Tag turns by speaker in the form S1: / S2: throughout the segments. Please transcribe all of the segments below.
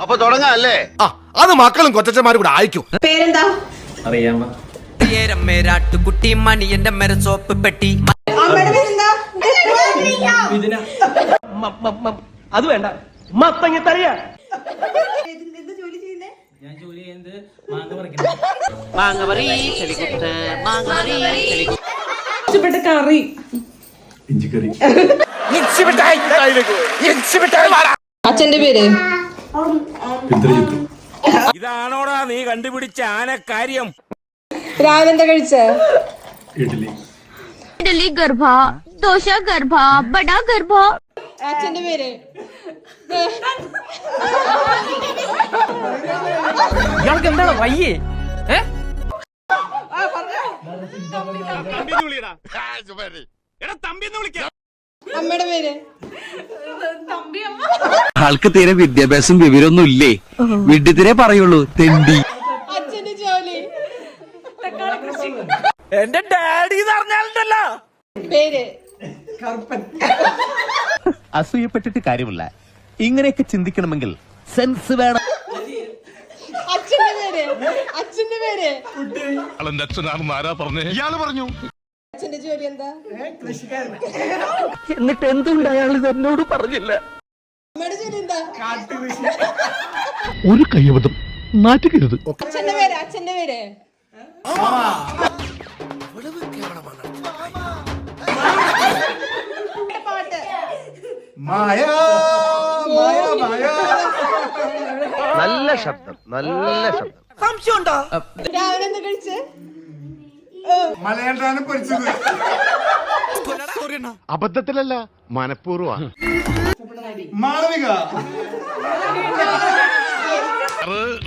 S1: അപ്പൊ തുടങ്ങാം അല്ലേ?
S2: അത് മക്കളും കൊച്ചന്മാരും കൂടെ അയക്കും.
S3: പേരെന്താ?
S4: അറിയാമോ?
S5: കുട്ടി മണി എന്റെ മര സോപ്പ് പെട്ടി.
S3: അമ്മയുടെ പേരെന്താ?
S4: അത് വേണ്ട. മത്തങ്ങത്തറിയാ.
S3: എന്താ ജോലി ചെയ്യുന്നേ?
S4: ഞാൻ ജോലി ചെയ്യുന്നത് മാങ്ങ പറിക്കുന്നു.
S3: ഇഷ്ടപ്പെട്ട കറി?
S4: ഇഞ്ചിക്കറി.
S3: അച്ഛന്റെ പേര്?
S6: ഇതാണോടാ നീ കണ്ടുപിടിച്ച ആനക്കാര്യം?
S3: രാവിലെ എന്താ കഴിച്ച?
S4: ഇഡ്ഡലി.
S7: ഇഡ്ഡലി ഗർഭ, ദോശ ഗർഭ, ബടാ ഗർഭ.
S3: അച്ഛന്റെ പേര്?
S5: ഇയാൾക്ക് എന്താണ് വയ്യേ?
S3: അമ്മയുടെ പേര്?
S8: ആൾക്ക് തീരെ വിദ്യാഭ്യാസം വിവരമൊന്നും ഇല്ലേ? വിഡ്ഢിത്തിരെ പറയുള്ളൂ, തെണ്ടി.
S3: അച്ഛന്റെ ജോലി?
S6: എന്റെ ഡാഡി പറഞ്ഞാലുണ്ടല്ലോ.
S3: പേര്?
S9: അസൂയപ്പെട്ടിട്ട് കാര്യമില്ല. ഇങ്ങനെയൊക്കെ ചിന്തിക്കണമെങ്കിൽ സെൻസ് വേണം.
S3: അച്ഛന്റെ പേര്? അച്ഛന്റെ പേര്?
S1: അച്ഛനാണെന്ന് ആരാ പറഞ്ഞേ? ഇയാള് പറഞ്ഞു.
S3: അച്ഛന്റെ ജോലി എന്താ?
S5: എന്നിട്ട് എന്തുകൊണ്ട് അയാൾ എന്നോട് പറഞ്ഞില്ല?
S3: അമ്മയുടെ ജോലി എന്താ?
S2: ഒരു കയ്യബദ്ധം നാറ്റുകരുത്.
S3: അച്ഛന്റെ പേര്? അച്ഛന്റെ പേര്? പാട്ട്?
S1: നല്ല ശബ്ദം, നല്ല ശബ്ദം.
S5: സംശയമുണ്ടോ?
S3: രാവിലെ എന്താ കഴിച്ച്?
S2: അബദ്ധത്തിലല്ല, മനഃപൂർവ്വ.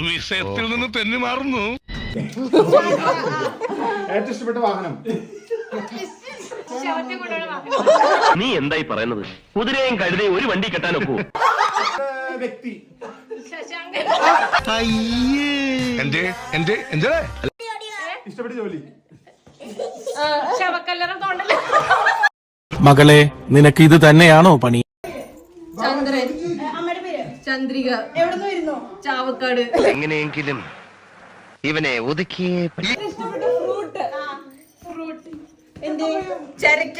S1: വിഷയത്തിൽ നിന്ന് തെന്നി മാറുന്നു.
S2: ഏറ്റവും ഇഷ്ടപ്പെട്ട വാഹനം?
S8: നീ എന്തായി പറയുന്നത്? കുതിരയും കഴുതയും ഒരു വണ്ടി കെട്ടാനൊക്കൂ?
S2: വ്യക്തി? ഇഷ്ടപ്പെട്ട ജോലി?
S6: മകളെ, നിനക്ക് ഇത് തന്നെയാണോ പണി?
S3: ചന്ദ്രൻ? ചന്ദ്രിക? എവിടെ നിന്ന് വരുന്നു? ചാവക്കാട്.
S8: എങ്ങനെയെങ്കിലും ഇവനെ ഒതുക്കിയേ പറ്റൂ.
S3: ഇഷ്ടപ്പെട്ട ഫ്രൂട്ട്? എന്ത്? ചരക്ക.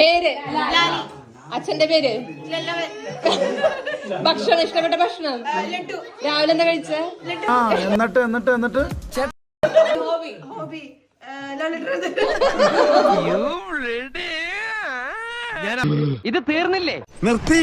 S3: പേര്? അച്ഛന്റെ പേര്? ഭക്ഷണം? ഇഷ്ടപ്പെട്ട ഭക്ഷണം? രാവിലെ എന്താ കഴിച്ച?
S2: എന്നിട്ട്
S3: ഹോബി?
S5: ഇത് തീർന്നില്ലേ?
S2: നിർത്തി